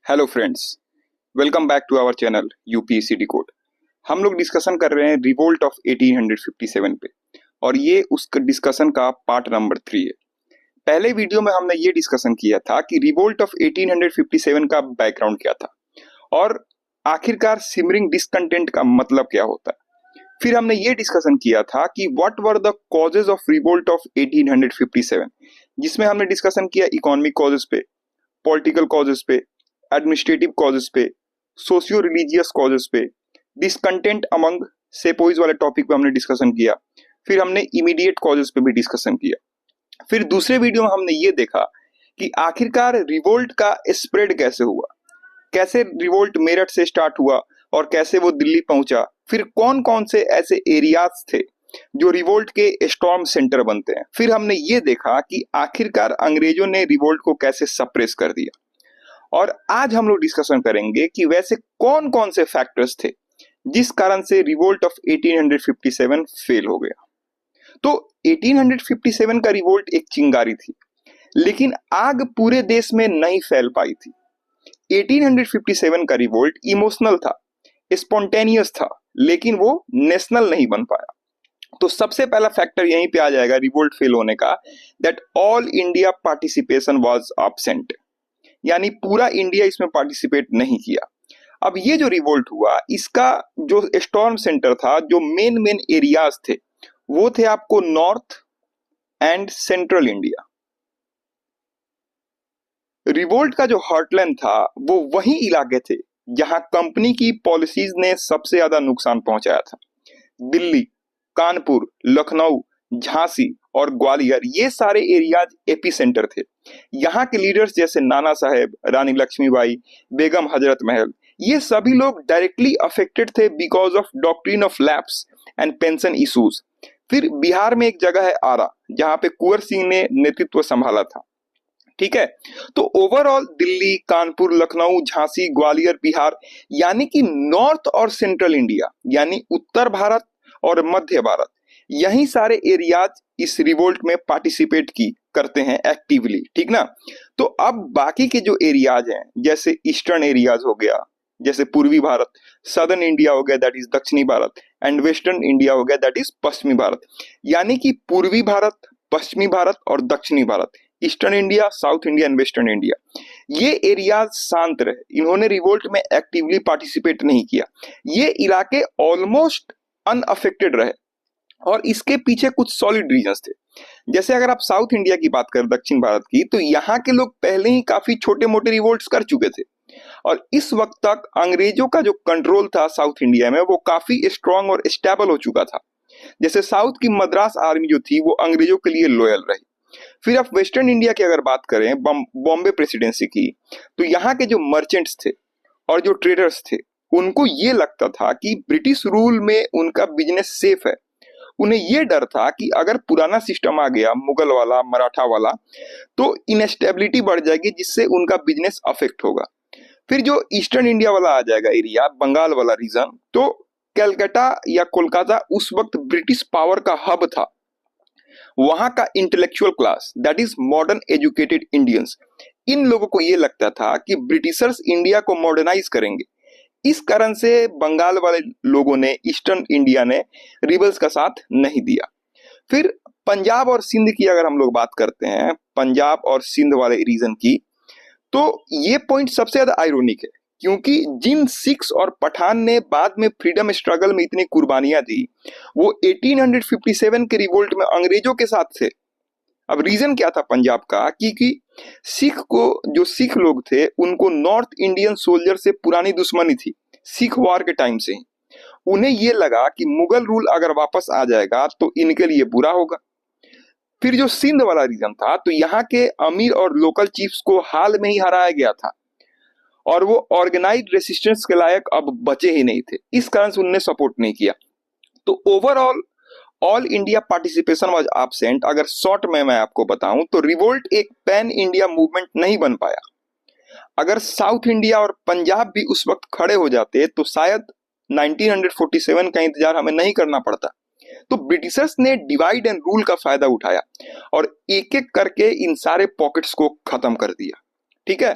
Hello friends, welcome back to our channel UPSC decode. हम लोग discussion कर रहे हैं रिवोल्ट ऑफ 1857 पे और ये उस डिस्कशन का पार्ट नंबर 3 है। पहले वीडियो में हमने ये डिस्कशन किया था कि रिवोल्ट ऑफ 1857 का बैकग्राउंड क्या था और आखिरकार सिमरिंग डिसकंटेंट का मतलब क्या होता है। फिर हमने ये डिस्कशन किया था कि what were the causes of revolt of 1857, जिसमें हमने डिस्कशन किया इकोनॉमिक कॉजेज पे, पॉलिटिकल कॉजेज पे, एडमिनिस्ट्रेटिव कॉजेज पे, सोशियो रिलीजियस कॉजेज पे, डिसकंटेंट अमंग सेपोइज वाले टॉपिक पे हमने डिस्कशन किया। फिर हमने इमीडिएट कॉजेज पे भी डिस्कशन किया। फिर दूसरे वीडियो में हमने ये देखा कि आखिरकार रिवोल्ट का स्प्रेड कैसे हुआ, कैसे रिवोल्ट मेरठ से स्टार्ट हुआ और कैसे वो दिल्ली पहुंचा। फिर कौन कौन से ऐसे एरियाज थे जो रिवोल्ट के स्टॉर्म सेंटर बनते हैं। फिर हमने ये देखा कि आखिरकार अंग्रेजों ने रिवोल्ट को कैसे सप्रेस कर दिया। और आज हम लोग डिस्कशन करेंगे कि वैसे कौन कौन से फैक्टर्स थे जिस कारण से रिवोल्ट ऑफ 1857 फेल हो गया। तो 1857 का रिवोल्ट एक चिंगारी थी, लेकिन आग पूरे देश में नहीं फैल पाई थी। 1857 का रिवोल्ट इमोशनल था, स्पॉन्टेनियस था, लेकिन वो नेशनल नहीं बन पाया। तो सबसे पहला फैक्टर यहीं पे आ जाएगा रिवोल्ट फेल होने का, that all India participation was absent, यानी पूरा इंडिया इसमें पार्टिसिपेट नहीं किया। अब ये जो रिवोल्ट हुआ, इसका जो स्टॉर्म सेंटर था, जो मेन एरियाज थे, वो थे आपको north and central India. Revolt का जो हार्टलैंड था वो वही इलाके थे जहां कंपनी की पॉलिसीज ने सबसे ज्यादा नुकसान पहुंचाया था। दिल्ली, कानपुर, लखनऊ, झांसी और ग्वालियर, ये सारे एरियाज एपी सेंटर थे। यहाँ के लीडर्स जैसे नाना साहेब, रानी लक्ष्मीबाई, बेगम हजरत महल, ये सभी लोग डायरेक्टली अफेक्टेड थे because of doctrine of lapse and pension issues. फिर बिहार में एक जगह है आरा, जहां पे कुंवर सिंह ने नेतृत्व संभाला था। ठीक है, तो ओवरऑल दिल्ली, कानपुर, लखनऊ, झांसी, ग्वालियर, बिहार, यानी कि नॉर्थ और सेंट्रल इंडिया, यानी उत्तर भारत और मध्य भारत, यही सारे एरियाज इस रिवोल्ट में पार्टिसिपेट की करते हैं एक्टिवली। ठीक ना। तो अब बाकी के जो एरियाज हैं, जैसे ईस्टर्न एरियाज हो गया, जैसे पूर्वी भारत, सदर्न इंडिया हो गया दैट इज दक्षिणी भारत, एंड वेस्टर्न इंडिया हो गया दैट इज पश्चिमी भारत, यानी कि पूर्वी भारत, पश्चिमी भारत और दक्षिणी Bharat, eastern India, south India and western India, ये एरियाज शांत रहे। इन्होंने रिवोल्ट में एक्टिवली पार्टिसिपेट नहीं किया। ये इलाके ऑलमोस्ट अनअफेक्टेड रहे और इसके पीछे कुछ सॉलिड रीजंस थे। जैसे अगर आप साउथ इंडिया की बात करें, दक्षिण भारत की, तो यहाँ के लोग पहले ही काफी छोटे मोटे रिवोल्ट्स कर चुके थे और इस वक्त तक अंग्रेजों का जो कंट्रोल था साउथ इंडिया में, वो काफी स्ट्रांग और स्टेबल हो चुका था। जैसे साउथ की मद्रास आर्मी जो थी वो अंग्रेजों के लिए लॉयल रही। फिर आप वेस्टर्न इंडिया की अगर बात करें, बॉम्बे प्रेसिडेंसी की, तो यहाँ के जो मर्चेंट्स थे और जो ट्रेडर्स थे, उनको ये लगता था कि ब्रिटिश रूल में उनका बिजनेस सेफ है। उन्हें ये डर था कि अगर पुराना सिस्टम आ गया, मुगल वाला, मराठा वाला, तो इनस्टेबिलिटी बढ़ जाएगी जिससे उनका बिजनेस अफेक्ट होगा। फिर जो ईस्टर्न इंडिया वाला आ जाएगा एरिया, बंगाल वाला रीजन, तो कलकत्ता या कोलकाता उस वक्त ब्रिटिश पावर का हब था। वहां का intellectual class, that is modern educated Indians, इन लोगों को यह लगता था कि ब्रिटिशर्स इंडिया को मॉडर्नाइज करेंगे। इस कारण से बंगाल वाले लोगों ने, ईस्टर्न इंडिया ने रिबल्स का साथ नहीं दिया। फिर पंजाब और सिंध की अगर हम लोग बात करते हैं, पंजाब और सिंध वाले रीजन की, तो ये पॉइंट सबसे ज्यादा आयरोनिक है, क्योंकि जिन सिख्स और पठान ने बाद में फ्रीडम स्ट्रगल में इतनी कुर्बानियां दी, वो 1857 के रिवोल्ट में अंग्रेजों के साथ थे। अब रीजन क्या था पंजाब का, क्योंकि जो सिख लोग थे, उनको नॉर्थ इंडियन सोल्जर से पुरानी दुश्मनी थी सिख वार के टाइम से ही। उन्हें ये लगा कि मुगल रूल अगर वापस आ जाएगा तो इनके लिए बुरा होगा। फिर जो सिंध वाला रीजन था, तो यहाँ के अमीर और लोकल चीफ्स को हाल में ही हराया गया था और वो ऑर्गेनाइज्ड रेसिस्टेंस के लायक अब बचे ही नहीं थे। इस कारण से उन्होंने सपोर्ट नहीं किया। तो overall all India participation was absent. अगर शॉर्ट में मैं आपको बताऊं तो रिवोल्ट एक पैन इंडिया मूवमेंट नहीं बन पाया। अगर साउथ इंडिया और पंजाब भी उस वक्त खड़े हो जाते तो शायद 1947 का इंतजार हमें नहीं करना पड़ता। तो ब्रिटिशर्स ने डिवाइड एंड रूल का फायदा उठाया और एक एक करके इन सारे पॉकेट्स को खत्म कर दिया। ठीक है,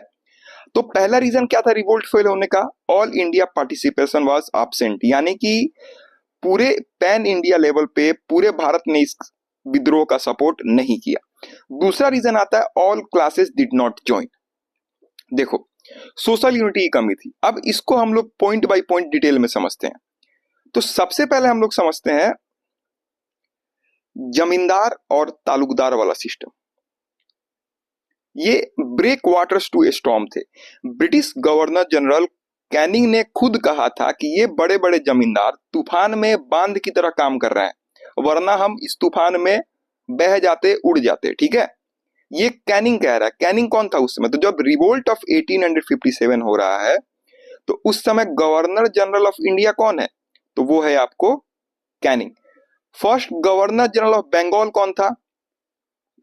तो पहला रीजन क्या था रिवोल्ट फेल होने का? All India participation was absent, यानी कि पूरे पैन इंडिया लेवल पे पूरे भारत ने इस विद्रोह का सपोर्ट नहीं किया। दूसरा रीजन आता है all classes did not join. देखो, सोशल यूनिटी की कमी थी। अब इसको हम लोग पॉइंट बाय पॉइंट डिटेल में समझते हैं। तो सबसे पहले हम लोग समझते हैं जमींदार और तालुकदार वाला सिस्टम। ये break waters to a storm थे। ब्रिटिश गवर्नर जनरल कैनिंग ने खुद कहा था कि ये बड़े बड़े जमींदार तूफान में बांध की तरह काम कर रहे हैं, वरना हम इस तूफान में बह जाते, उड़ जाते। ठीक है, ये कैनिंग कह रहा है। कैनिंग कौन था उस समय? तो जब रिवोल्ट ऑफ 1857 हो रहा है तो उस समय गवर्नर जनरल ऑफ इंडिया कौन है? तो वो है आपको Canning. First governor general of Bengal कौन था?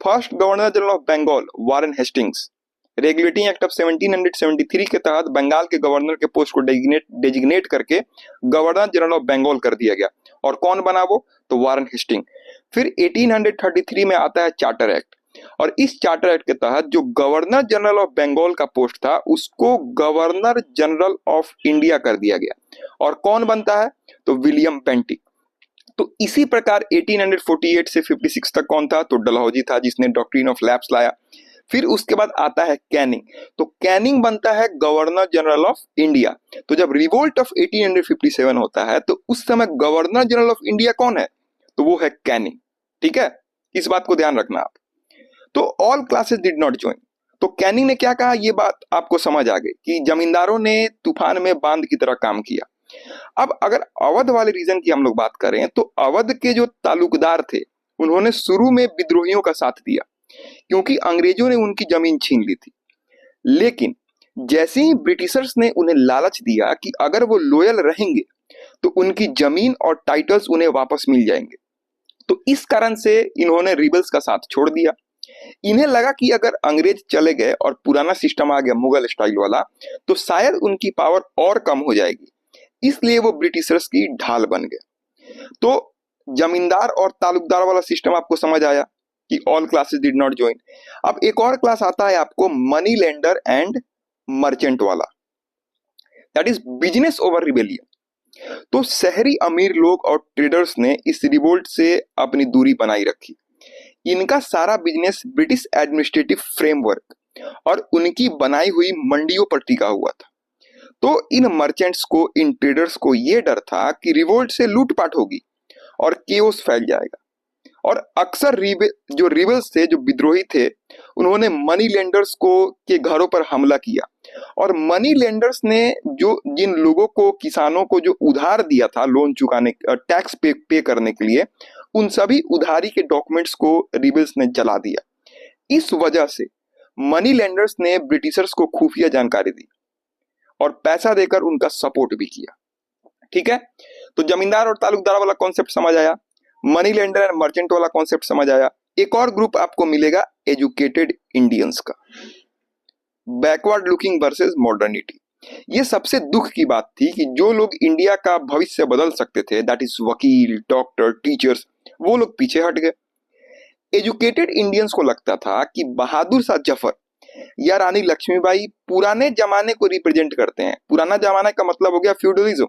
First governor general of Bengal Warren Hastings. Regulating act of 1773 के तहत बंगाल के गवर्नर के पोस्ट को डेजिग्नेट करके गवर्नर जनरल ऑफ बंगाल कर दिया गया। और कौन बना वो? तो वारेन हेस्टिंग। फिर 1833 में आता है चार्टर एक्ट, और इस चार्टर एक्ट के तहत जो गवर्नर जनरल ऑफ बंगाल का पोस्ट था उसको गवर्नर जनरल ऑफ इंडिया कर दिया गया। और कौन बनता है? तो विलियम बेंटिक। तो इसी प्रकार 1848 से 56 तक कौन था? तो डलहौजी था, जिसने डॉक्ट्रिन ऑफ लैप्स लाया। फिर उसके बाद आता है कैनिंग। तो कैनिंग बनता है गवर्नर जनरल ऑफ इंडिया। तो जब रिवोल्ट ऑफ 1857 होता है तो उस समय गवर्नर जनरल ऑफ इंडिया कौन है? तो वो है कैनिंग। ठीक है, इस बात को ध्यान रखना आप। तो all classes did not join. तो कैनिंग ने क्या कहा, ये बात आपको समझ आ गई कि जमींदारों ने तूफान में बांध की तरह काम किया। अब अगर अवध वाले रीजन की हम लोग बात करें तो अवध के जो तालुकदार थे उन्होंने शुरू में विद्रोहियों का साथ दिया, क्योंकि अंग्रेजों ने उनकी जमीन छीन ली थी। लेकिन जैसे ही ब्रिटिशर्स ने उन्हें लालच दिया कि अगर वो लॉयल रहेंगे तो उनकी जमीन और टाइटल्स उन्हें वापस मिल जाएंगे, तो इस कारण से इन्होंने रिबल्स का साथ छोड़ दिया। इन्हें लगा कि अगर अंग्रेज चले गए और पुराना सिस्टम आ गया मुगल स्टाइल वाला, तो शायद उनकी पावर और कम हो जाएगी, इसलिए वो ब्रिटिशर्स की ढाल बन गए। तो जमींदार और तालुकदार वाला सिस्टम आपको समझ आया कि all classes did not join. अब एक और क्लास आता है आपको मनी लेंडर एंड मर्चेंट वाला, that is business over rebellion. तो शहरी अमीर लोग और ट्रेडर्स ने इस रिवोल्ट से अपनी दूरी बनाई रखी। इनका सारा बिजनेस ब्रिटिश एडमिनिस्ट्रेटिव फ्रेमवर्क और उनकी बनाई हुई मंडियों पर टिका हुआ था। तो इन मर्चेंट्स को, इन ट्रेडर्स को यह डर था कि रिवोल्ट से लूटपाट होगी और केओस फैल जाएगा। और अक्सर जो रिबल्स थे, जो विद्रोही थे, उन्होंने मनी लेंडर्स को के घरों पर हमला किया। और मनी लेंडर्स ने जिन लोगों को, किसानों को जो उधार दिया था लोन चुकाने, टैक्स पे करने के लिए, उन सभी उधारी के डॉक्यूमेंट्स को रिबल्स ने जला दिया। इस वजह से मनी लेंडर्स ने ब्रिटिशर्स को खुफिया जानकारी दी और पैसा देकर उनका सपोर्ट भी किया। ठीक है, तो जमींदार और तालुकदार वाला कॉन्सेप्ट समझ आया, मनी लेंडर एंड मर्चेंट वाला कॉन्सेप्ट समझ आया। एक और ग्रुप आपको मिलेगा एजुकेटेड इंडियंस का, बैकवर्ड लुकिंग वर्सेस मॉडर्निटी। ये सबसे दुख की बात थी कि जो लोग इंडिया का भविष्य बदल सकते थे, दैट इज वकील, डॉक्टर, टीचर्स, वो लोग पीछे हट गए। एजुकेटेड इंडियंस को लगता था कि बहादुर शाह जफर या रानी लक्ष्मीबाई पुराने जमाने को रिप्रेजेंट करते हैं। पुराना जमाना का मतलब हो गया फ्यूडलिज्म।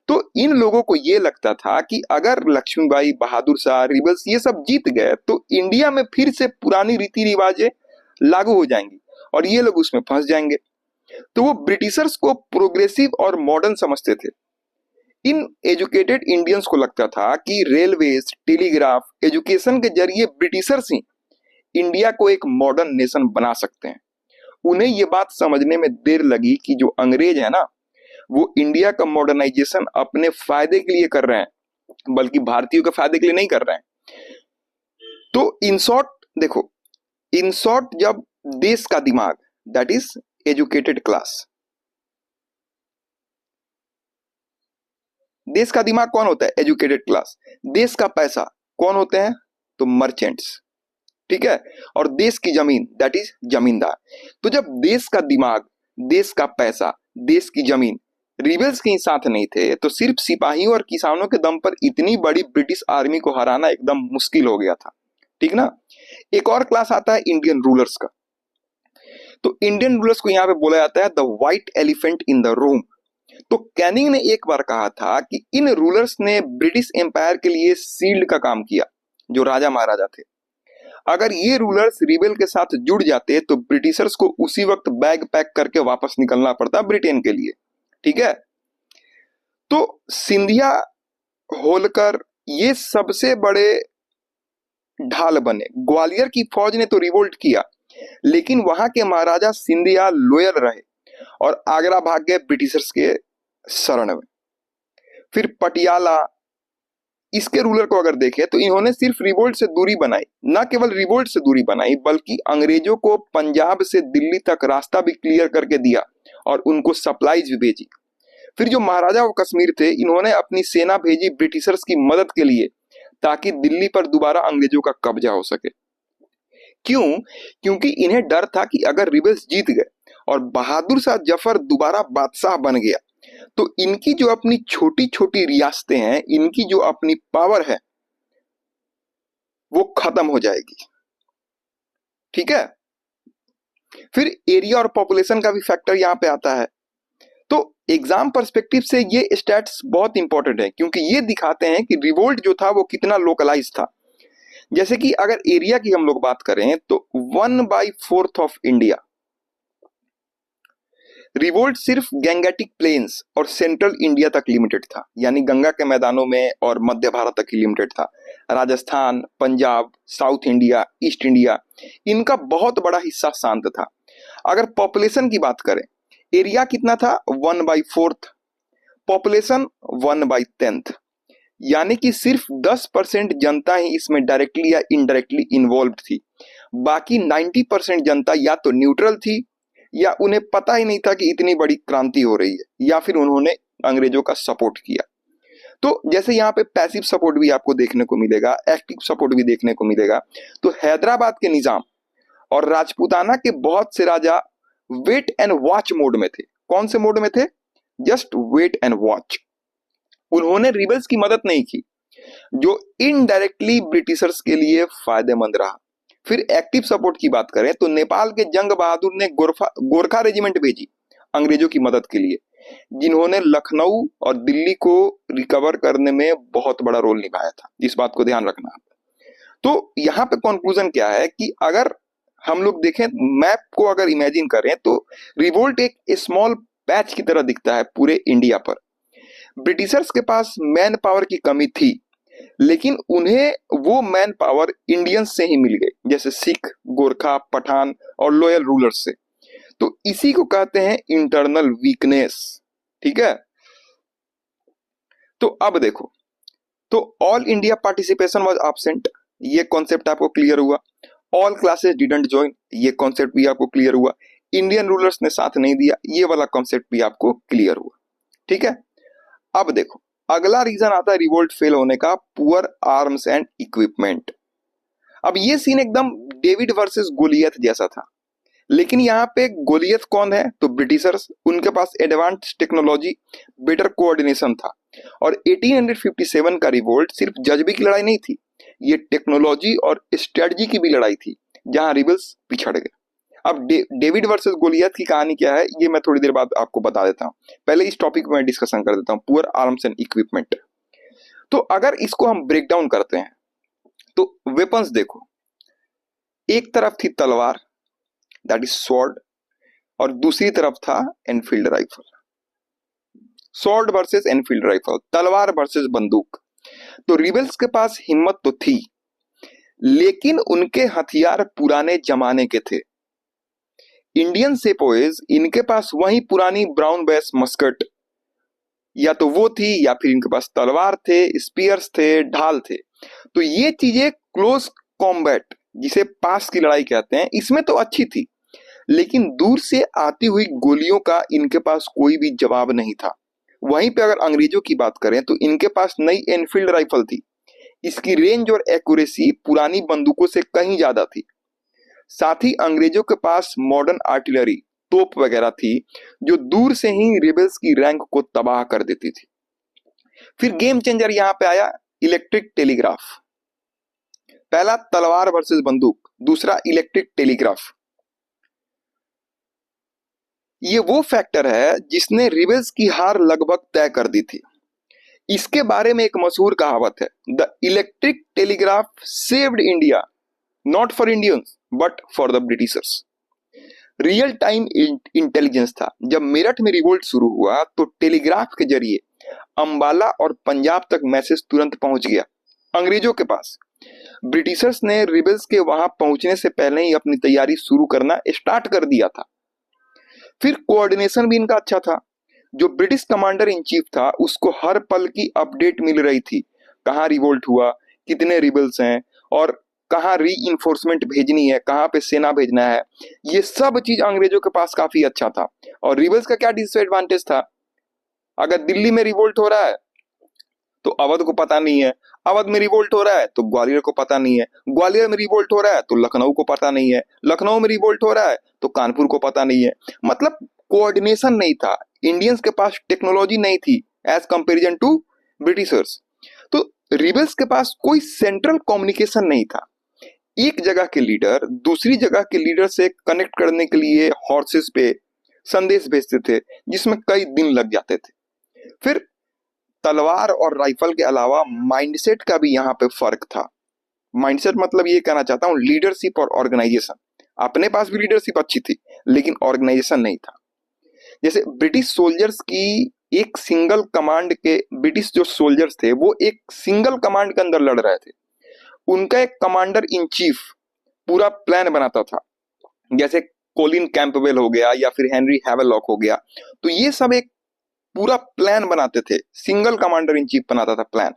तो इन लोगों को ये लगता था कि अगर लक्ष्मीबाई, बहादुर शाह, रिबल्स ये सब जीत गए तो इंडिया में फिर से पुरानी रीति रिवाजें लागू हो जाएंगी और ये लोग उसमें फंस जाएंगे। तो वो ब्रिटिशर्स को प्रोग्रेसिव और मॉडर्न समझते थे। इन एजुकेटेड इंडियंस को लगता था कि रेलवेज, टेलीग्राफ, एजुकेशन के जरिए ब्रिटिशर्स ही इंडिया को एक मॉडर्न नेशन बना सकते हैं। उन्हें ये बात समझने में देर लगी कि जो अंग्रेज है ना, वो इंडिया का मॉडर्नाइजेशन अपने फायदे के लिए कर रहे हैं, बल्कि भारतीयों के फायदे के लिए नहीं कर रहे हैं। तो इन शॉर्ट देखो, इन शॉर्ट जब देश का दिमाग, दैट इज एजुकेटेड क्लास, देश का दिमाग कौन होता है? Educated class. देश का पैसा कौन होते हैं? तो मर्चेंट्स। ठीक है, और देश की जमीन, दैट इज जमींदार। तो जब देश का दिमाग, देश का पैसा, देश की जमीन रिबल्स के साथ नहीं थे, तो सिर्फ सिपाहियों और किसानों के दम पर इतनी बड़ी ब्रिटिश आर्मी को हराना एकदम मुश्किल हो गया था। ठीक ना। एक और क्लास आता है इंडियन रूलर्स का। तो इंडियन रूलर्स को यहाँ पे बोला जाता है the white elephant in the room. तो कैनिंग ने एक बार कहा था कि इन रूलर्स ने ब्रिटिश एम्पायर के लिए शील्ड का काम किया, जो राजा महाराजा थे। अगर ये रूलर्स रिबेल के साथ जुड़ जाते तो ब्रिटिशर्स को उसी वक्त बैग पैक करके वापस निकलना पड़ता ब्रिटेन के लिए। ठीक है, तो सिंधिया, होलकर ये सबसे बड़े ढाल बने। ग्वालियर की फौज ने तो रिवोल्ट किया, लेकिन वहां के महाराजा सिंधिया लोयल रहे और आगरा भाग गए ब्रिटिशर्स के शरण में। फिर पटियाला, इसके रूलर को अगर देखें तो इन्होंने सिर्फ रिवोल्ट से दूरी बनाई, न केवल रिवोल्ट से दूरी बनाई बल्कि अंग्रेजों को पंजाब से दिल्ली तक रास्ता भी क्लियर करके दिया और उनको सप्लाईज भी भेजी। फिर जो महाराजा वो कश्मीर थे, इन्होंने अपनी सेना भेजी ब्रिटिशर्स की मदद के लिए ताकि दिल्ली पर दोबारा अंग्रेजों का कब्जा हो सके। क्यों? क्योंकि इन्हें डर था कि अगर रिबेल्स जीत गए और बहादुर शाह जफर दोबारा बादशाह बन गया तो इनकी जो अपनी छोटी छोटी रियासतें हैं, इनकी जो अपनी पावर है वो खत्म हो जाएगी। ठीक है, फिर एरिया और पॉपुलेशन का भी फैक्टर यहां पे आता है। तो एग्जाम पर्सपेक्टिव से ये स्टैट्स बहुत इंपॉर्टेंट है क्योंकि ये दिखाते हैं कि रिवोल्ट जो था वो कितना लोकलाइज था। जैसे कि अगर एरिया की हम लोग बात करें तो 1/4 ऑफ इंडिया। रिवोल्ट सिर्फ गैंगेटिक प्लेन्स और सेंट्रल इंडिया तक लिमिटेड था, यानी गंगा के मैदानों में और मध्य भारत तक ही लिमिटेड था। Rajasthan, Punjab, south India, east India, इनका बहुत बड़ा हिस्सा शांत था। अगर पॉपुलेशन की बात करें, एरिया कितना था 1/4, पॉपुलेशन 1/10, यानी कि सिर्फ 10% जनता ही इसमें डायरेक्टली या इनडायरेक्टली इन्वॉल्व थी। बाकी 90% जनता या तो न्यूट्रल थी या उन्हें पता ही नहीं था कि इतनी बड़ी क्रांति हो रही है, या फिर उन्होंने अंग्रेजों का सपोर्ट किया। तो जैसे यहाँ पे पैसिव सपोर्ट भी आपको देखने को मिलेगा, एक्टिव सपोर्ट भी देखने को मिलेगा। तो हैदराबाद के निजाम और राजपूताना के बहुत से राजा वेट एंड वॉच मोड में थे। कौन से मोड में थे? Just wait and watch. उन्होंने रिबेल्स की मदद नहीं की, जो इनडायरेक्टली ब्रिटिशर्स के लिए फायदेमंद रहा। फिर एक्टिव सपोर्ट की बात करें तो नेपाल के जंग बहादुर ने गोरखा रेजिमेंट भेजी अंग्रेजों की मदद के लिए, जिन्होंने लखनऊ और दिल्ली को रिकवर करने में बहुत बड़ा रोल निभाया था। इस बात को ध्यान रखना। तो यहाँ पे कंक्लूजन क्या है कि अगर हम लोग देखें मैप को, अगर इमेजिन करें तो रिवोल्ट एक स्मॉल पैच की तरह दिखता है पूरे इंडिया पर। ब्रिटिशर्स के पास मैन पावर की कमी थी, लेकिन उन्हें वो मैन पावर इंडियंस से ही मिल गई, जैसे सिख, गोरखा, पठान और लोयल रूलर्स से। तो इसी को कहते हैं इंटरनल वीकनेस। ठीक है, तो अब देखो, तो all India participation was absent, ये कॉन्सेप्ट आपको क्लियर हुआ। ऑल क्लासेस डिडंट ज्वाइन, ये कॉन्सेप्ट भी आपको क्लियर हुआ। इंडियन रूलर्स ने साथ नहीं दिया, ये वाला कॉन्सेप्ट भी आपको क्लियर हुआ। ठीक है, अब देखो अगला रीजन आता है रिवोल्ट फेल होने का, पुअर आर्म्स एंड इक्विपमेंट। अब ये सीन एकदम डेविड वर्सेस गोलियत जैसा था, लेकिन यहाँ पे गोलियत कौन है? तो ब्रिटिशर्स। उनके पास एडवांस टेक्नोलॉजी, बेटर कोऑर्डिनेशन था। और 1857 का रिवोल्ट सिर्फ जज्बे की लड़ाई नहीं थी, ये टेक्नोलॉजी और स्ट्रेटजी की भी लड़ाई थी, जहां रिबल्स पिछड़ गए। अब डेविड वर्सेस गोलियत की कहानी क्या है, ये मैं थोड़ी देर बाद आपको बता देता हूँ। पहले इस टॉपिक में डिस्कशन कर देता हूँ, पुअर आर्म्स एंड इक्विपमेंट। तो अगर इसको हम ब्रेक डाउन करते हैं तो वेपन्स देखो, एक तरफ थी तलवार, दैट इज स्वॉर्ड, और दूसरी तरफ था Enfield rifle. Sword versus Enfield rifle, तलवार वर्सेस बंदूक। तो रिबेल्स के पास हिम्मत तो थी, लेकिन उनके हथियार पुराने जमाने के थे। इंडियन सेपोइज, इनके पास वही पुरानी ब्राउन बेस मस्कट या तो वो थी, या फिर इनके पास तलवार थे, स्पीयर्स थे, ढाल थे। तो ये चीजें क्लोज कॉम्बैट, जिसे पास की लड़ाई कहते हैं, इसमें तो अच्छी थी, लेकिन दूर से आती हुई गोलियों का इनके पास कोई भी जवाब नहीं था। वहीं पे अगर अंग्रेजों की बात करें तो इनके पास नई एनफील्ड राइफल थी, इसकी रेंज और एक्यूरेसी पुरानी बंदूकों से कहीं ज्यादा थी। साथ ही अंग्रेजों के पास मॉडर्न आर्टिलरी, तोप वगैरह थी, जो दूर से ही रिबेल्स की रैंक को तबाह कर देती थी। फिर गेम चेंजर यहां पे आया, इलेक्ट्रिक टेलीग्राफ। पहला तलवार वर्सेस बंदूक, दूसरा इलेक्ट्रिक टेलीग्राफ। ये वो फैक्टर है जिसने रिबेल्स की हार लगभग तय कर दी थी। इसके बारे में एक मशहूर कहावत है, the electric telegraph saved India not for Indians but for the Britishers. Real time intelligence था। जब मेरठ में रिवोल्ट शुरू हुआ तो टेलीग्राफ के जरिए अंबाला और पंजाब तक मैसेज तुरंत पहुंच गया अंग्रेजों के पास। ब्रिटिशर्स ने रिबेल्स के वहां पहुंचने से पहले ही अपनी तैयारी शुरू करना स्टार्ट कर दिया था। फिर कोऑर्डिनेशन भी इनका अच्छा था। जो ब्रिटिश कमांडर इन चीफ था उसको हर पल की अपडेट मिल रही थी, कहाँ रिवोल्ट हुआ, कितने रिबेल्स हैं और कहाँ री इन्फोर्समेंट भेजनी है, कहाँ पे सेना भेजना है। ये सब चीज अंग्रेजों के पास काफी अच्छा था। और रिबेल्स का क्या डिसएडवांटेज था, अगर दिल्ली में रिवोल्ट हो रहा है तो अवध को पता नहीं है, अवध में रिवोल्ट हो रहा है तो ग्वालियर को पता नहीं है, ग्वालियर में रिवोल्ट हो रहा है तो लखनऊ को पता नहीं है, लखनऊ में रिवोल्ट हो रहा है तो कानपुर को पता नहीं है। मतलब कोऑर्डिनेशन नहीं था, इंडियंस के पास टेक्नोलॉजी नहीं थी एज कंपेरिजन टू ब्रिटिशर्स। तो रिबेल्स के पास कोई सेंट्रल कम्युनिकेशन नहीं था। एक जगह के लीडर दूसरी जगह के लीडर से कनेक्ट करने के लिए हॉर्सेस पे संदेश भेजते थे जिसमें कई दिन लग जाते थे। फिर तलवार और राइफल के अलावा माइंडसेट का भी यहाँ पे फर्क था। माइंडसेट मतलब ये कहना चाहता हूँ लीडरशिप और ऑर्गेनाइजेशन। अपने पास भी लीडरशिप अच्छी थी लेकिन ऑर्गेनाइजेशन नहीं था। जैसे ब्रिटिश सोल्जर्स की एक सिंगल कमांड के, ब्रिटिश जो सोल्जर्स थे वो एक सिंगल कमांड के अंदर लड़ रहे थे। उनका एक कमांडर इन चीफ पूरा प्लान बनाता था, जैसे कोलिन कैंपबेल हो गया या फिर हेनरी हैवेलॉक हो गया। तो ये सब एक पूरा प्लान बनाते थे, सिंगल कमांडर इन चीफ बनाता था प्लान।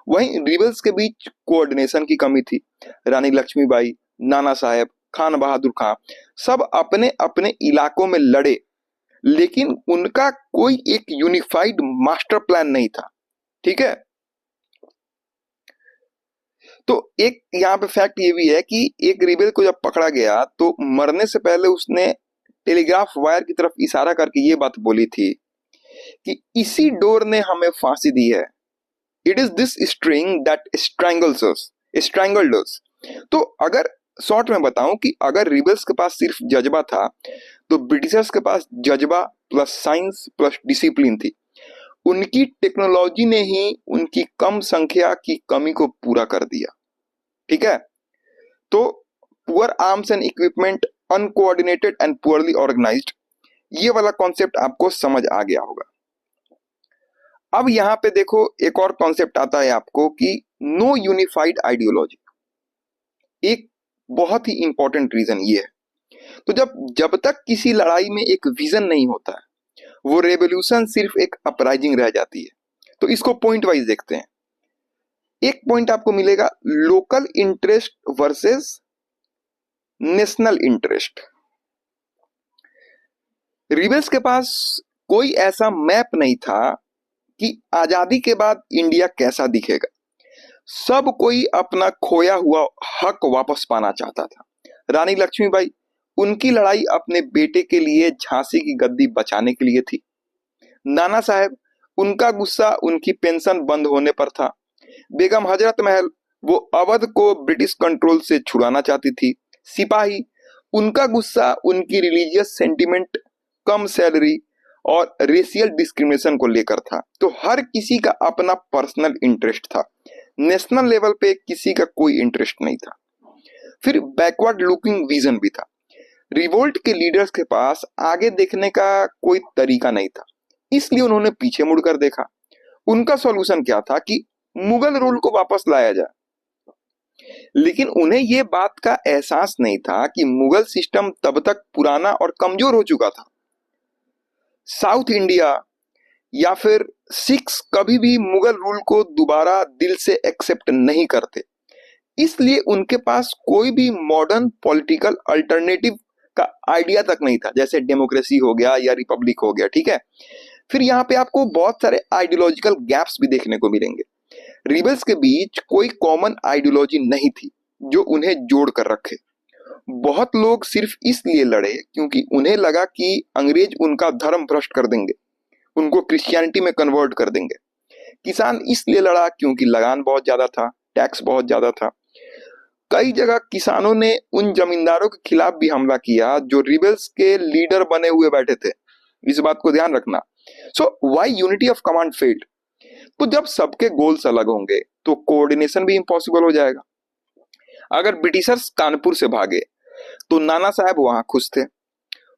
वहीं रिबेल्स के बीच कोऑर्डिनेशन की कमी थी। रानी लक्ष्मीबाई, नाना साहेब, खान बहादुर खां सब अपने अपने इलाकों में लड़े लेकिन उनका कोई एक यूनिफाइड मास्टर प्लान नहीं था। ठीक है, तो एक यहाँ पे फैक्ट ये भी है कि एक रिबेल को जब पकड़ा गया तो मरने से पहले उसने टेलीग्राफ वायर की तरफ इशारा करके ये बात बोली थी कि इसी डोर ने हमें फांसी दी है। It is this string that strangled us. तो अगर शॉर्ट में बताऊं कि अगर रिबेल्स के पास सिर्फ जज्बा था तो ब्रिटिशर्स के पास जज्बा प्लस साइंस प्लस डिसिप्लिन थी। उनकी टेक्नोलॉजी ने ही उनकी कम संख्या की कमी को पूरा कर दिया। ठीक है, तो poor arms and equipment, uncoordinated and poorly organised, ये वाला कॉन्सेप्ट आपको समझ आ गया होगा। अब यहाँ पे देखो एक और कॉन्सेप्ट आता है आपको कि नो यूनिफाइड आइडियोलॉजी। एक बहुत ही इंपॉर्टेंट रीजन ये है। तो जब तक किसी लड़ाई में एक विजन नहीं होता है वो रेवोल्यूशन सिर्फ एक अपराइजिंग रह जाती है। तो इसको पॉइंट वाइज देखते हैं। एक पॉइंट आपको मिलेगा local interest versus national interest. Rebels के पास कोई ऐसा मैप नहीं था कि आजादी के बाद इंडिया कैसा दिखेगा। सब कोई अपना खोया हुआ हक वापस पाना चाहता था। रानी लक्ष्मीबाई, उनकी लड़ाई अपने बेटे के लिए झांसी की गद्दी बचाने के लिए थी। नाना साहेब, उनका गुस्सा उनकी पेंशन बंद होने पर था। बेगम हजरत महल, वो अवध को ब्रिटिश कंट्रोल से छुड़ाना चाहती थी। सिपाही, उनका गुस्सा उनकी रिलीजियस सेंटिमेंट, कम सैलरी और रेशियल डिस्क्रिमिनेशन को लेकर था। तो हर किसी का अपना पर्सनल इंटरेस्ट था। नेशनल लेवल पे किसी का कोई इंटरेस्ट नहीं था। फिर बैकवर्ड लुकिंग विजन भी था। रिवोल्ट के लीडर्स के पास आगे देखने का कोई तरीका नहीं था, इसलिए उन्होंने पीछे मुड़कर देखा। उनका सॉल्यूशन क्या था कि मुगल रूल को वापस लाया जाए। लेकिन उन्हें यह बात का एहसास नहीं था कि मुगल सिस्टम तब तक पुराना और कमजोर हो चुका था। साउथ इंडिया या फिर सिख्स कभी भी मुगल रूल को दोबारा दिल से एक्सेप्ट नहीं करते, इसलिए उनके पास कोई भी मॉडर्न पॉलिटिकल अल्टरनेटिव का आइडिया तक नहीं था, जैसे डेमोक्रेसी हो गया या रिपब्लिक हो गया। ठीक है, फिर यहाँ पे आपको बहुत सारे आइडियोलॉजिकल गैप्स भी देखने को मिलेंगे। रिबेल्स के बीच कोई कॉमन आइडियोलॉजी नहीं थी जो उन्हें जोड़ कर रखे। बहुत लोग सिर्फ इसलिए लड़े क्योंकि उन्हें लगा कि अंग्रेज उनका धर्म भ्रष्ट कर देंगे, उनको क्रिश्चियनिटी में कन्वर्ट कर देंगे। किसान इसलिए लड़ा क्योंकि लगान बहुत ज्यादा था, टैक्स बहुत ज्यादा था। कई जगह किसानों ने उन जमींदारों के खिलाफ भी हमला किया जो रिबेल्स के लीडर बने हुए बैठे थे। इस बात को ध्यान रखना। So why unity of command failed? तो जब सबके गोल्स अलग होंगे तो कोऑर्डिनेशन भी इम्पॉसिबल हो जाएगा। अगर ब्रिटिशर्स कानपुर से भागे तो नाना साहब वहां खुश थे।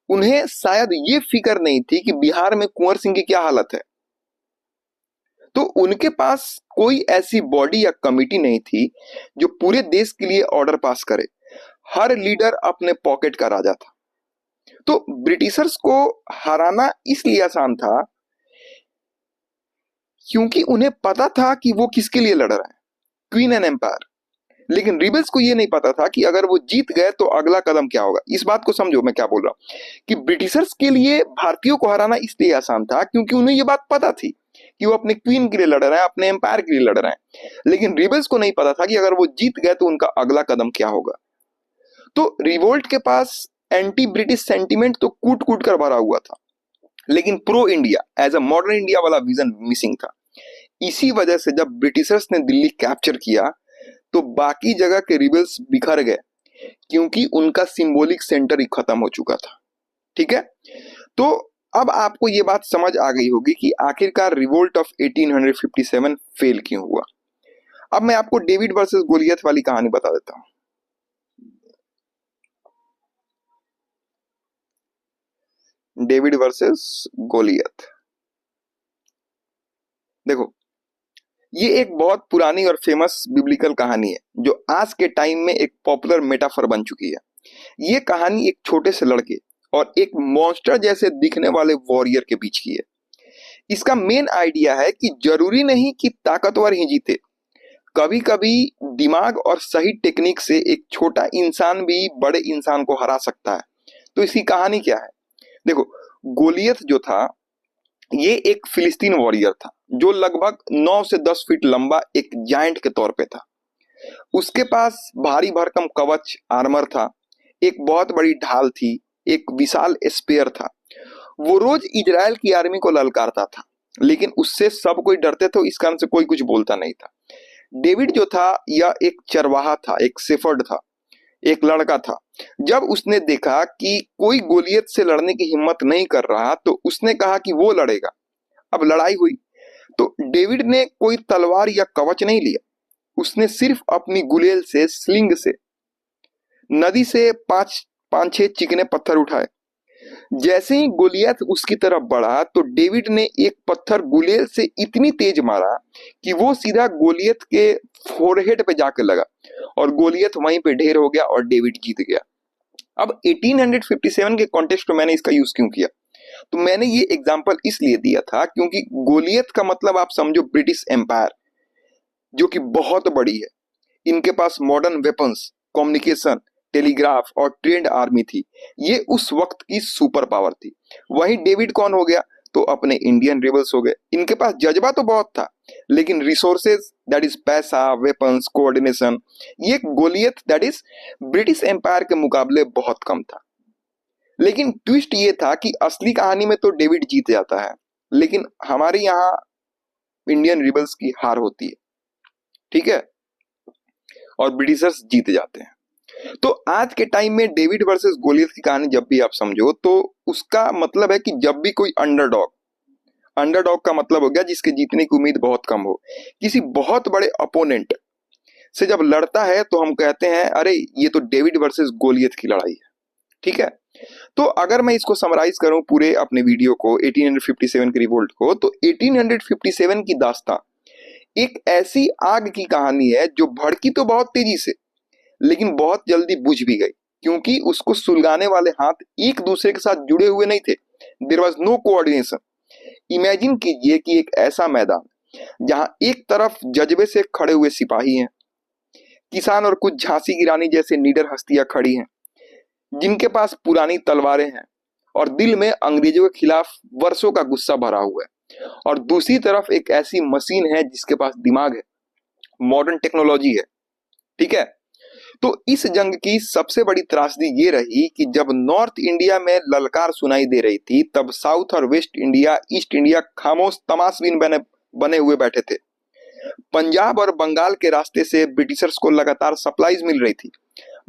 उन्हें शायद ये फिक्र नहीं थी कि बिहार में कुंवर सिंह की क्या हालत है। तो उनके पास कोई ऐसी बॉडी या कमिटी नहीं थी जो पूरे देश के लिए ऑर्डर पास करे। हर लीडर अपने पॉकेट का राजा था। तो ब्रिटिशर्स को हराना इसलिए आसान था क्योंकि उन्हें पता था कि वो किसके लिए लड़ रहे हैं, क्वीन एंड एम्पायर। लेकिन रिबल्स को ये नहीं पता था कि अगर वो जीत गए तो अगला कदम क्या होगा। इस बात को समझो मैं क्या बोल रहा हूं कि ब्रिटिशर्स के लिए भारतीयों को हराना इसलिए आसान था क्योंकि उन्हें ये बात पता थी कि वो अपने क्वीन के लिए लड़ रहे हैं, अपने एम्पायर के लिए लड़ रहे हैं। लेकिन रिबल्स को नहीं पता था कि अगर वो जीत गए तो उनका अगला कदम क्या होगा। तो रिवोल्ट के पास एंटी ब्रिटिश सेंटिमेंट तो कूट कूट कर भरा हुआ था, लेकिन pro India as a modern India वाला विजन मिसिंग था। इसी वजह से जब ब्रिटिशर्स ने दिल्ली कैप्चर किया तो बाकी जगह के रिबल्स बिखर गए क्योंकि उनका सिंबॉलिक सेंटर ही खत्म हो चुका था। ठीक है, तो अब आपको ये बात समझ आ गई होगी कि आखिरकार रिवोल्ट ऑफ 1857 फेल क्यों हुआ। अब मैं आपको डेविड वर्सेस गोलियत वाली कहानी बता देता हूं। डेविड वर्सेस गोलियत, देखो ये एक बहुत पुरानी और फेमस बिब्लिकल कहानी है जो आज के टाइम में एक पॉपुलर मेटाफर बन चुकी है। ये कहानी एक छोटे से लड़के और एक मॉन्स्टर जैसे दिखने वाले वॉरियर के बीच की है। इसका मेन आइडिया है कि जरूरी नहीं कि ताकतवर ही जीते, कभी कभी दिमाग और सही टेक्निक से एक छोटा इंसान भी बड़े इंसान को हरा सकता है। तो इसकी कहानी क्या है? देखो, गोलियत जो था ये एक फिलिस्तीन वॉरियर था जो लगभग 9 से 10 फीट लंबा एक जायंट के तौर पे था। उसके पास भारी भरकम कवच आर्मर था, एक बहुत बड़ी ढाल थी, एक विशाल स्पेयर था। वो रोज इजराइल की आर्मी को ललकारता था, लेकिन उससे सब कोई डरते थे, इस कारण से कोई कुछ बोलता नहीं था। डेविड जो था यह एक चरवाहा था, एक शेफर्ड था, एक लड़का था। जब उसने देखा कि कोई गोलियत से लड़ने की हिम्मत नहीं कर रहा तो उसने कहा कि वो लड़ेगा। अब लड़ाई हुई तो डेविड ने कोई तलवार या कवच नहीं लिया, उसने सिर्फ अपनी गुलेल से, स्लिंग से नदी से पांच छह चिकने पत्थर उठाए। जैसे ही गोलियत उसकी तरफ बढ़ा तो डेविड ने एक पत्थर गुलेल से इतनी तेज मारा कि वो सीधा गोलियत के फोरहेड पे जाकर लगा और गोलियत वहीं पे ढेर हो गया और डेविड जीत गया। अब 1857 के कॉन्टेक्स्ट में मैंने इसका यूज क्यों किया? तो मैंने ये एग्जांपल इसलिए दिया था क्योंकि गोलियत का मतलब आप समझो ब्रिटिश एम्पायर, जो कि बहुत बड़ी है। इनके पास मॉडर्न वेपन्स, कम्युनिकेशन, टेलीग्राफ और ट्रेंड आर्मी थी। ये उस वक्त की सुपर पावर थी। वहीं डेविड कौन हो गया? तो अपने इंडियन रिबल्स हो गए। इनके पास जज्बा तो बहुत था, लेकिन रिसोर्सेज, दैट इज पैसा, वेपन्स, कोऑर्डिनेशन, ये Goliath that is British empire के मुकाबले बहुत कम था। लेकिन ट्विस्ट ये था कि असली कहानी में तो डेविड जीत जाता है, लेकिन हमारे यहाँ इंडियन रिबल्स की हार होती है। ठीक है, और ब्रिटिशर्स जीत जाते हैं। तो आज के टाइम में डेविड वर्सेस गोलियत की कहानी जब भी आप समझो तो उसका मतलब है कि जब भी कोई अंडरडॉग का मतलब हो गया जिसके जीतने की उम्मीद बहुत कम हो, किसी बहुत बड़े अपोनेंट से जब लड़ता है तो हम कहते हैं अरे ये तो डेविड वर्सेस गोलियत की लड़ाई है। ठीक है, तो अगर मैं इसको समराइज करूं पूरे अपने वीडियो को 1857 के रिवोल्ट को, तो 1857 की दास्तां एक ऐसी आग की कहानी है जो भड़की तो बहुत तेजी से, लेकिन बहुत जल्दी बुझ भी गई क्योंकि उसको सुलगाने वाले हाथ एक दूसरे के साथ जुड़े हुए नहीं थे। There was no coordination. Imagine कीजिए कि एक ऐसा मैदान जहां एक तरफ जज्बे से खड़े हुए सिपाही हैं, किसान और कुछ झांसी की रानी जैसे निडर हस्तियां खड़ी हैं जिनके पास पुरानी तलवारें हैं और दिल में अंग्रेजों के खिलाफ वर्षों का गुस्सा भरा हुआ है, और दूसरी तरफ एक ऐसी मशीन है जिसके पास दिमाग है, मॉडर्न टेक्नोलॉजी है। ठीक है, तो इस जंग की सबसे बड़ी त्रासदी ये रही कि जब नॉर्थ इंडिया में ललकार सुनाई दे रही थी तब साउथ और वेस्ट इंडिया, ईस्ट इंडिया खामोश तमाशबीन बने हुए बैठे थे। पंजाब और बंगाल के रास्ते से ब्रिटिशर्स को लगातार सप्लाईज मिल रही थी,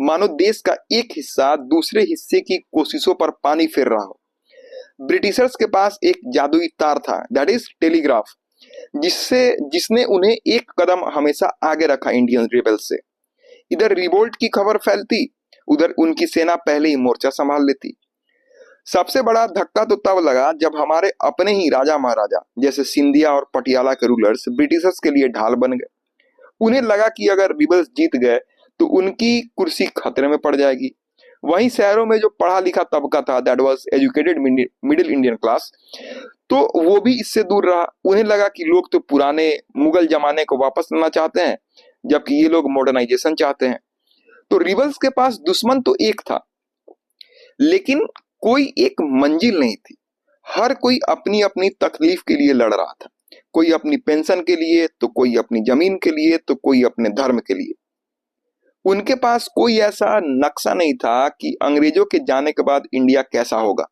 मानो देश का एक हिस्सा दूसरे हिस्से की कोशिशों पर पानी फेर रहा हो। ब्रिटिशर्स के पास एक जादुई तार था, दैट इज टेलीग्राफ, जिसने उन्हें एक कदम हमेशा आगे रखा इंडियन रिबेल्स से। इधर रिवोल्ट की खबर फैलती, उधर उनकी सेना पहले ही मोर्चा संभाल लेती। सबसे बड़ा धक्का तो तब लगा जब हमारे अपने ही राजा महाराजा जैसे सिंधिया और पटियाला के रूलर्स ब्रिटिशर्स के लिए ढाल बन गए। उन्हें लगा कि अगर रिबल्स जीत गए तो उनकी कुर्सी खतरे में पड़ जाएगी। वहीं शहरों में जो पढ़ा लिखा तबका था, that was educated middle Indian class, तो वो भी इससे दूर रहा। उन्हें लगा कि लोग तो पुराने मुगल जमाने को वापस लाना चाहते हैं, जबकि ये लोग मॉडर्नाइजेशन चाहते हैं। तो रिबल्स के पास दुश्मन तो एक था, लेकिन कोई एक मंजिल नहीं थी। हर कोई अपनी अपनी तकलीफ के लिए लड़ रहा था, कोई अपनी पेंशन के लिए, तो कोई अपनी जमीन के लिए, तो कोई अपने धर्म के लिए। उनके पास कोई ऐसा नक्शा नहीं था कि अंग्रेजों के जाने के बाद इंडिया कैसा होगा।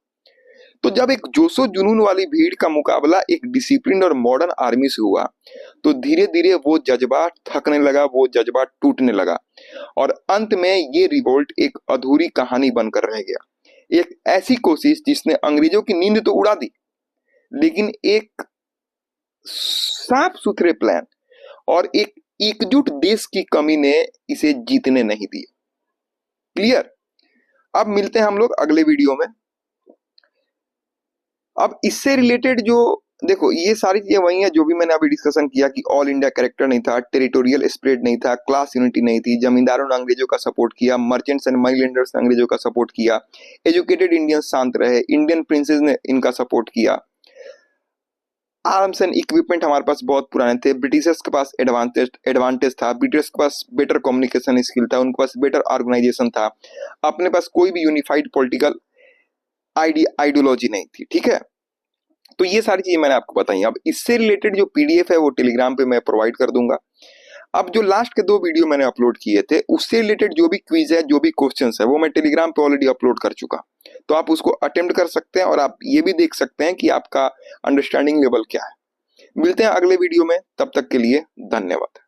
तो जब एक जोशो जुनून वाली भीड़ का मुकाबला एक डिसिप्लिन और मॉडर्न आर्मी से हुआ, तो धीरे धीरे वो जज्बा थकने लगा, वो जज्बा टूटने लगा, और अंत में ये रिवोल्ट एक अधूरी कहानी बनकर रह गया। एक ऐसी कोशिश जिसने अंग्रेजों की नींद तो उड़ा दी, लेकिन एक साफ सुथरे प्लान और एक एकजुट देश की कमी ने इसे जीतने नहीं दिया। क्लियर? अब मिलते हैं हम लोग अगले वीडियो में। अब इससे रिलेटेड जो देखो, ये सारी चीजें वही है जो भी मैंने अभी डिस्कशन किया कि ऑल इंडिया कैरेक्टर नहीं था, टेरिटोरियल स्प्रेड नहीं था, क्लास यूनिटी नहीं थी, जमींदारों ने अंग्रेजों का सपोर्ट किया, मर्चेंट्स एंड मनी लेंडर्स ने अंग्रेजों का सपोर्ट किया, एजुकेटेड इंडियन शांत रहे, इंडियन प्रिंसेस ने इनका सपोर्ट किया, आर्म्स एंड इक्विपमेंट हमारे पास बहुत पुराने थे, ब्रिटिशर्स के पास एडवांटेज था, ब्रिटिशर्स के पास बेटर कम्युनिकेशन स्किल था, उनके पास बेटर ऑर्गेनाइजेशन था, अपने पास कोई भी यूनिफाइड पॉलिटिकल आइडियोलॉजी नहीं थी। ठीक है, तो ये सारी चीजें मैंने आपको बताई। अब इससे रिलेटेड जो पीडीएफ है वो टेलीग्राम पे मैं प्रोवाइड कर दूंगा। अब जो लास्ट के 2 वीडियो मैंने अपलोड किए थे, उससे रिलेटेड जो भी क्विज है, जो भी क्वेश्चंस है, वो मैं टेलीग्राम पे ऑलरेडी अपलोड कर चुका, तो आप उसको अटेम्प्ट कर सकते हैं और आप ये भी देख सकते हैं कि आपका अंडरस्टैंडिंग लेवल क्या है। मिलते हैं अगले वीडियो में, तब तक के लिए धन्यवाद।